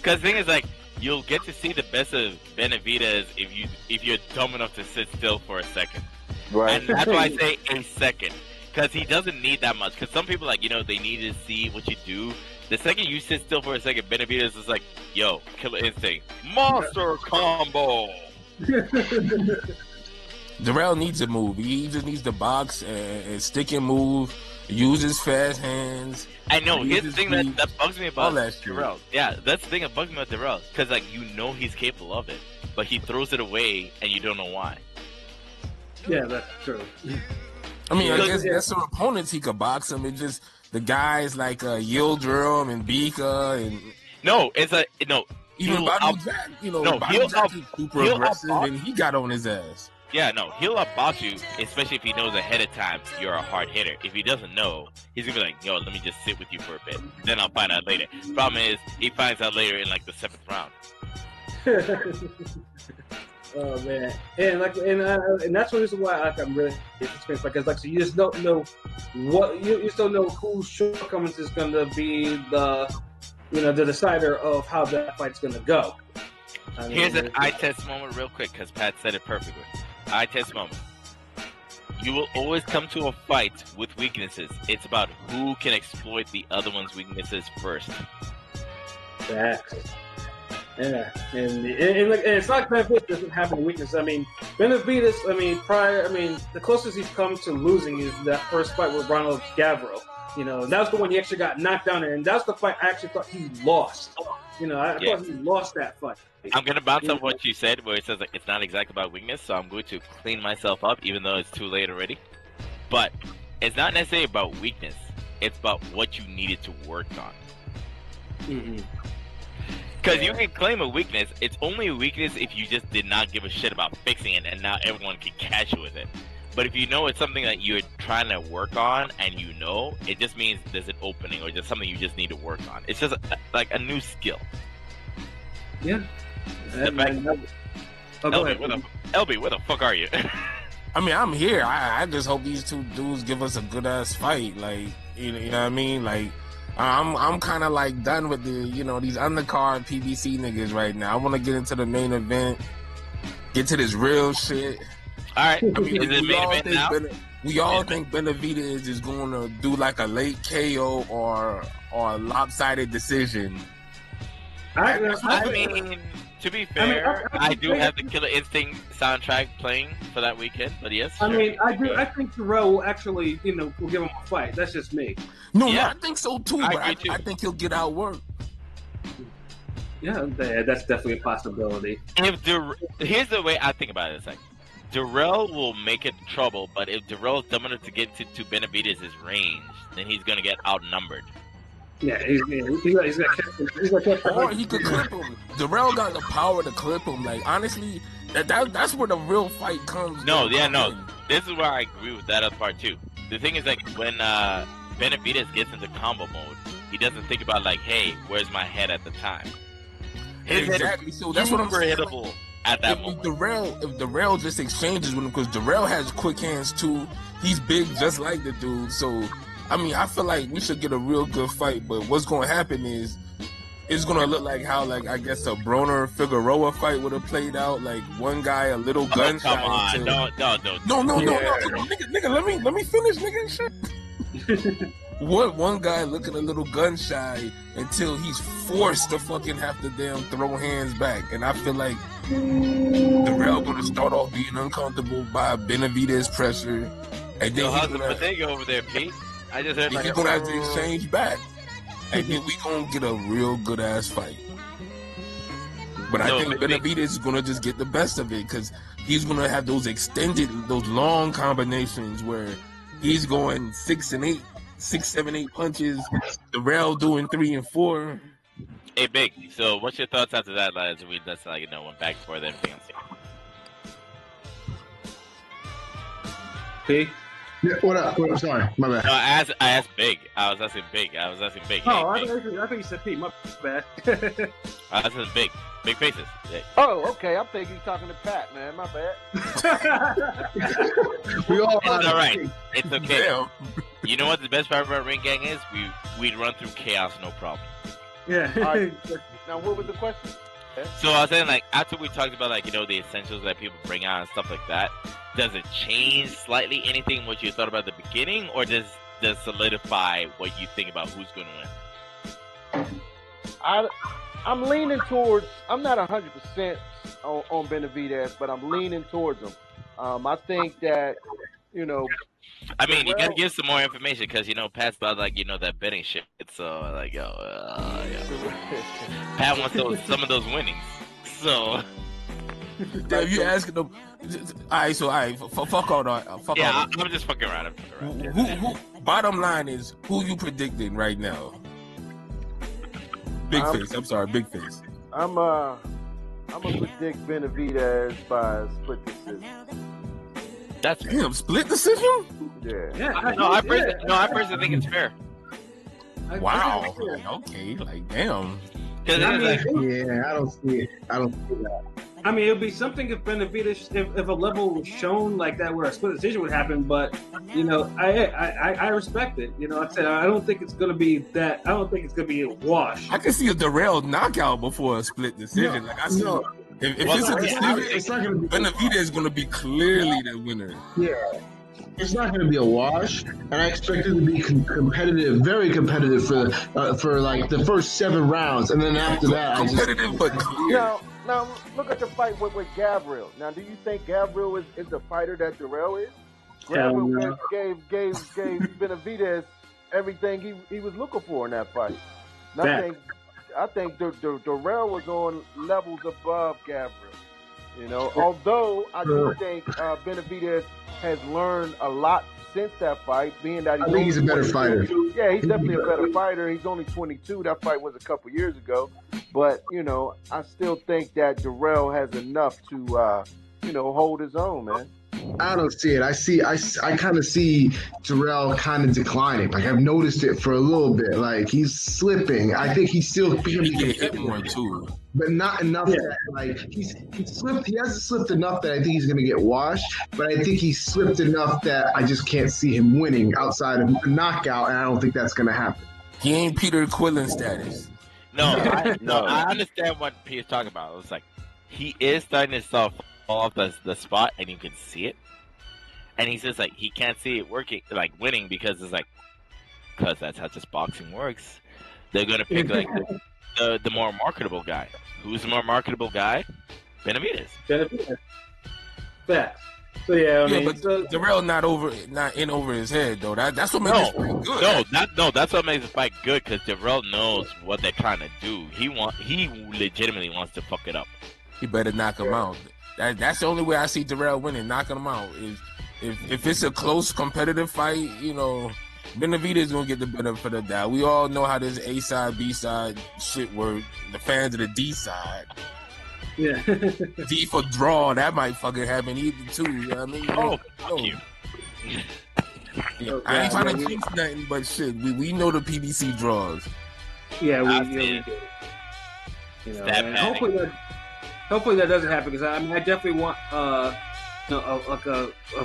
the thing is, like, you'll get to see the best of Benavidez if you're dumb enough to sit still for a second. Right. And that's why I say a second. Because he doesn't need that much. Because some people, like, they need to see what you do. The second you sit still for a second, Benavidez is like, yo, killer instinct. Monster combo! Darrell needs to move. He just needs to box and stick and move. Use his fast hands. I know. Here's the thing that bugs me about that Darrell. Yeah, that's the thing that bugs me about Darrell. Because, like, he's capable of it. But he throws it away, and you don't know why. Yeah, that's true. I mean, I guess there's some opponents he could box him. It's just the guys like Yildirim and Bika and even Bobby Jack. Bobby Jack is super aggressive, and he got on his ass. Yeah, no, he'll outbox you, especially if he knows ahead of time you're a hard hitter. If he doesn't know, he's gonna be like, "Yo, let me just sit with you for a bit, then I'll find out later." Problem is, he finds out later in like the 7th round. Oh man, and that's the reason why I'm really interested, because so you just don't know what you just don't know whose shortcomings is going to be the decider of how that fight's going to go. Here's an eye test moment, real quick, because Pat said it perfectly. Eye test moment. You will always come to a fight with weaknesses. It's about who can exploit the other one's weaknesses first. Facts. Yeah, and it's not Benavidez doesn't have any weakness. I mean, Benavidez, the closest he's come to losing is that first fight with Ronald Gavro. That was the one he actually got knocked down in, and that's the fight I actually thought he lost. I thought he lost that fight. I'm going to bounce off what you said, where it says like, it's not exactly about weakness, so I'm going to clean myself up, even though it's too late already. But it's not necessarily about weakness. It's about what you needed to work on. Mm-hmm. Because you can claim a weakness, it's only a weakness if you just did not give a shit about fixing it, and now everyone can catch you with it. But if you know it's something that you're trying to work on, and it just means there's an opening, or just something you just need to work on. It's just like a new skill. Yeah. LB, where the fuck are you? I mean, I'm here. I just hope these two dudes give us a good ass fight. Like, you know what I mean? Like, I'm kind of like done with these undercard PBC niggas right now. I want to get into the main event, get to this real shit. All right, I mean, is it main event now? We all think Benavidez is going to do like a late KO or a lopsided decision. I mean, to be fair, I do have the Killer Instinct soundtrack playing for that weekend, but yes. I mean, I do. I think Darrell will actually, will give him a fight. That's just me. No, I think so too. But I think he'll get outworked. Yeah, that's definitely a possibility. Here's the way I think about it. It's like Darrell will make it trouble, but if Darrell's dumb enough to get to Benavidez's range, then he's gonna get outnumbered. Yeah, he's gonna catch or he could clip him. Darrell got the power to clip him. Like, honestly, that's where the real fight comes. No. This is where I agree with that other part too. The thing is, like, when Benavidez gets into combo mode, He doesn't think about like, hey, where's my head at the time? His Exactly. So that's what I'm saying. hittable at that moment. If Darrell just exchanges with him, because Darrell has quick hands too. He's big just like the dude. So, I mean, I feel like we should get a real good fight. But what's going to happen is it's going to look like how, like, I guess a Broner Figueroa fight would have played out. Like one guy a little gun Come shy. on, no. Nigga, let me finish, nigga. Shit. One guy looking a little gun shy until he's forced to fucking have to damn throw hands back, and I feel like Darrell gonna start off being uncomfortable by Benavidez pressure, and then how's the bodega over there, Pete? I just heard he's gonna have to exchange back, and then we gonna get a real good ass fight. But I think Benavidez is gonna just get the best of it because he's gonna have those long combinations where he's going 6 and 7, 8 punches. Darrell doing 3 and 4. Hey, Big. So, what's your thoughts after that, lads? We just went back and forth everything else. P. Yeah, what up? Sorry, my bad. No, I asked Big. I was asking Big. Oh, Hey, I thought you said P. My bad. I was asking Big. Big faces. Yeah. Oh, okay. I'm thinking you're talking to Pat, man. My bad. We all It's all right. It's okay. Damn. You know what the best part about Ring Gang is? We'd run through chaos, no problem. Yeah. All right. Now, what was the question? So I was saying, like, after we talked about, like, the essentials that people bring out and stuff like that, does it change slightly anything what you thought about at the beginning, or does solidify what you think about who's going to win? I'm leaning towards. I'm not 100% on Benavidez, but I'm leaning towards him. I think that I mean, you gotta give some more information because Pat's about that betting shit. So yeah. Pat wants some of those winnings. So If you asking them, fuck all that. Yeah, I'm just fucking around. Who, bottom line is, who you predicting right now? Big face. I'm sorry, big face. I'm gonna predict Benavidez by a split decision. That's him. Split decision? Yeah. I personally think it's fair. Wow. Okay. Like, damn. Yeah, I don't see it. I don't see that. I mean, it would be something if Benavidez, if a level was shown like that where a split decision would happen. But I respect it. I said I don't think it's going to be that. I don't think it's going to be a wash. I can see a Darrell knockout before a split decision. No, like I see. No. If it's a decision, it's not going to be. Benavidez is going to be clearly the winner. Yeah. It's not going to be a wash, and I expect it to be competitive, very competitive for like the first 7 rounds, and then after that, competitive but clear. Now look at the fight with Gabriel. Now, do you think Gabriel is the fighter that Darrell is? Gabriel gave Benavidez everything he was looking for in that fight. And I think Darrell was on levels above Gabriel. Although I do think Benavidez has learned a lot since that fight, being that I think he's a better fighter. Yeah, he's definitely a better fighter. He's only 22. That fight was a couple years ago. But, I still think that Darrell has enough to, hold his own, man. I don't see it. I kind of see Darrell kind of declining. Like, I've noticed it for a little bit. Like, he's slipping. I think he's still he get hit more too, but not enough that, like, he's slipped. He hasn't slipped enough that I think he's going to get washed, but I think he's slipped enough that I just can't see him winning outside of a knockout, and I don't think that's going to happen. He ain't Peter Quillen status. No, I understand what Peter's talking about. It's like he is starting to fall off the spot, and you can see it. And he says like he can't see it working, like winning, because it's like because that's how just boxing works. They're gonna pick like the more marketable guy. Who's the more marketable guy? Benavidez. Facts. So yeah, but Darrell not in over his head though. That's what makes it pretty good. That's what makes the fight good, because Darrell knows what they're trying to do. He legitimately wants to fuck it up. He better knock him out. That's the only way I see Darrell winning, knocking him out. If it's a close competitive fight, Benavidez is gonna get the benefit of that. We all know how this A side, B side shit work. The fans of the D side. Yeah. D for draw, that might fucking happen either too. You know what I mean? Fuck you. Yeah, I ain't trying to jinx nothing, but shit, we know the PBC draws. Yeah, we did. You know, and hopefully that doesn't happen, because I mean, I definitely want a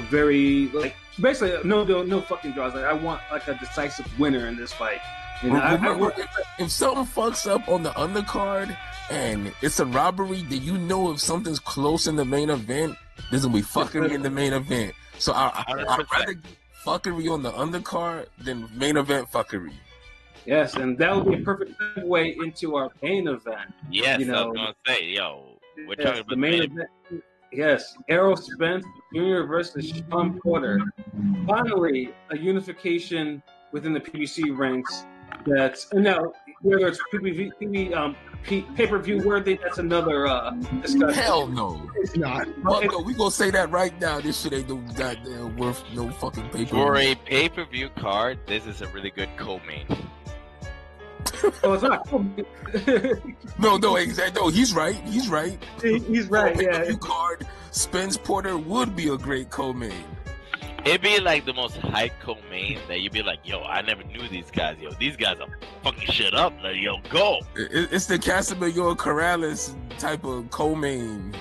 very, like, basically no fucking draws. Like, I want like a decisive winner in this fight. You know, Remember, if something fucks up on the undercard and it's a robbery, then you know if something's close in the main event, there's gonna be fuckery in the main event. So I'd rather get fuckery on the undercard than main event fuckery. Yes, and that would be a perfect segue into our main event. Yes, you know, I was gonna say, we're talking about the main event. Yes, Errol Spence Jr. versus Shawn Porter. Finally, a unification within the PBC ranks. That's now whether it's pay-per-view worthy. That's another discussion. Hell no, It's not. Well, no, we gonna say that right now. This shit ain't no goddamn worth no fucking pay-per-view. For a pay-per-view card, this is a really good co-main. Oh, it's not. No, exactly. No, he's right. He's right. He's right. For a Yeah. pay-per-view card, Spence Porter would be a great co-main. It'd be like the most hype co-main that you'd be like, yo, I never knew these guys. Yo, these guys are fucking shit up. Like, yo, go. It's the Casimiro Corrales type of co-main.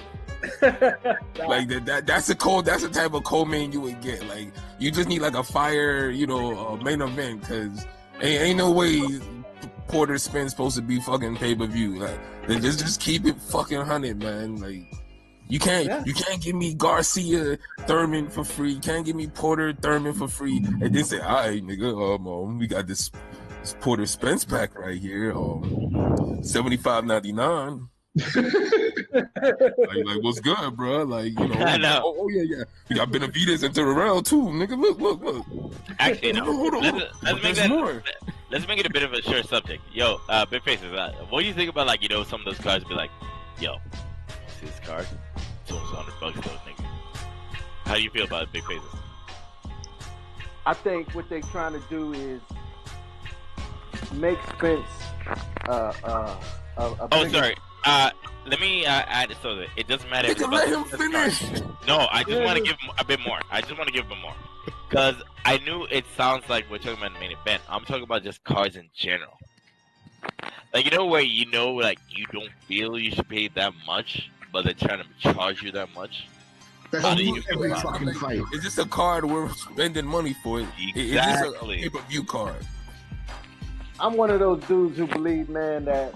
Like that's the type of co-main you would get. Like, you just need like a fire, main event, because ain't no way Porter Spence supposed to be fucking pay-per-view. Like, they just keep it fucking 100, man. Like, you can't give me Garcia Thurman for free. You can't give me Porter Thurman for free, and then say, all right, nigga, we got this Porter Spence pack right here, $75.99. like, what's good, bro? Like, I know. Oh yeah. We got Benavidez and Terrell too, nigga. Look. Actually, no. Hold on. Let's make it a bit of a sure subject. Yo, Big Faces, what do you think about, like, some of those cards be like, yo, see this card? It's almost $100 though, nigga. How do you feel about it, Big Faces? I think what they're trying to do is make Spence Sorry. Let me add so that it doesn't matter. Let him finish. No, I just want to give him a bit more. Because I knew it sounds like we're talking about the main event. I'm talking about just cards in general. Like, where like, you don't feel you should pay that much, but they're trying to charge you that much. That's every fucking fight. Is this a card we're spending money for? Exactly. Is this a pay-per-view card? I'm one of those dudes who believe, man, that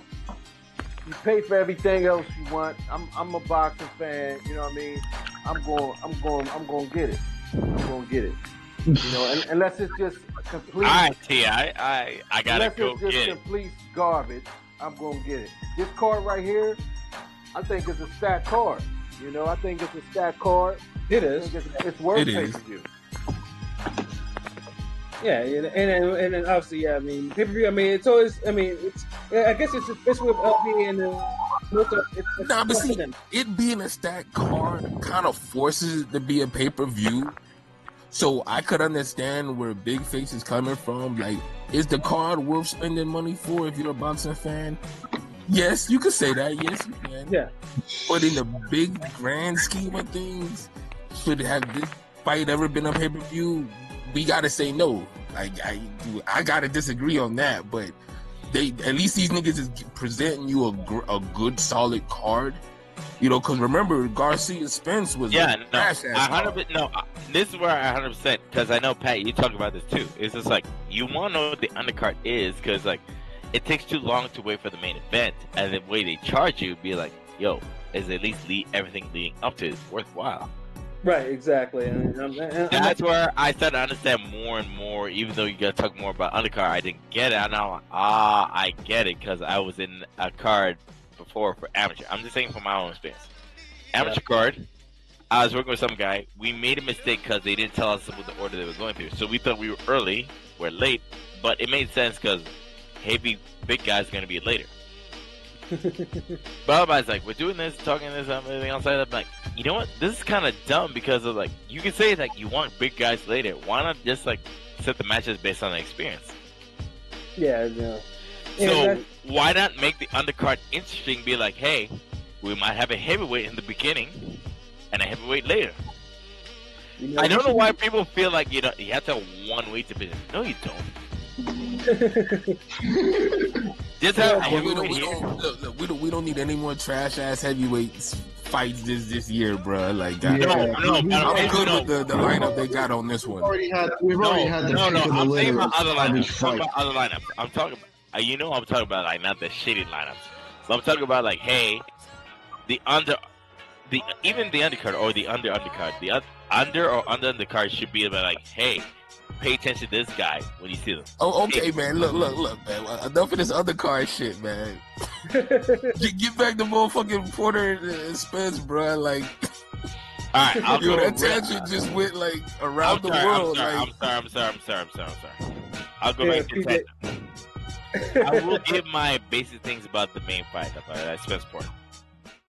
you pay for everything else you want. I'm a boxing fan, you know what I mean? I'm going to get it. Unless it's just complete. All right, T, I gotta go get it. Unless it's just complete garbage, I'm going to get it. This card right here, I think it's a stat card. I think it's a stat card. It is. It's worth It is. pay-per-view. Yeah, and then obviously, yeah. I mean, pay-per-view. I mean, it's always. I mean, it's. I guess it's with LP and but see, it being a stat card kind of forces it to be a pay-per-view. So I could understand where Big Face is coming from. Like, is the card worth spending money for if you're a boxing fan? Yes, you could say that. Yes, you can. Yeah. But in the big grand scheme of things, should have this fight ever been a pay-per-view? We gotta say no. Like, I gotta disagree on that. But at least these niggas is presenting you a good solid card. Because remember, Garcia Spence was this is where I 100%, because I know, Pat, you talk about this too. It's just like, you want to know what the undercard is, because, like, it takes too long to wait for the main event, and the way they charge you, be like, yo, is at least everything leading up to it worthwhile. Right, exactly. And that's where I started to understand more and more, even though you got to talk more about undercard, I didn't get it. And now I'm like, I get it, because I was in a card before for amateur. I'm just saying from my own experience. Amateur card, I was working with some guy. We made a mistake because they didn't tell us what the order they were going through. So we thought we were early, we're late, but it made sense because heavy big guy's going to be later. But everybody's like, we're doing this, talking this, everything else. I'm like, you know what? This is kind of dumb because of, like, you can say like you want big guys later. Why not just like set the matches based on the experience? Yeah, no. So why not make the undercard interesting? Be like, hey, we might have a heavyweight in the beginning and a heavyweight later. I don't know why people feel like you have to have one weight division. No, you don't. Just have we don't need any more trash ass heavyweights fights this year, bro. Like that. No, I'm good with the lineup they got on this one. We've already had the pick of the I'm saying litter about other of lineups. each I'm fight. talking about other lineups. I'm talking about, I'm talking about like not the shitty lineups. So I'm talking about like, hey, even the undercard or the undercard, the under or undercard should be about like, hey, pay attention to this guy when you see them. Oh, okay, man. Look, man. Enough of this undercard shit, man. Get back to motherfucking Porter and Spence, bro. Like, all right, that tangent just went like around the world. I'm sorry. I'll go back to that. I will give my basic things about the main fight. Spence Porter.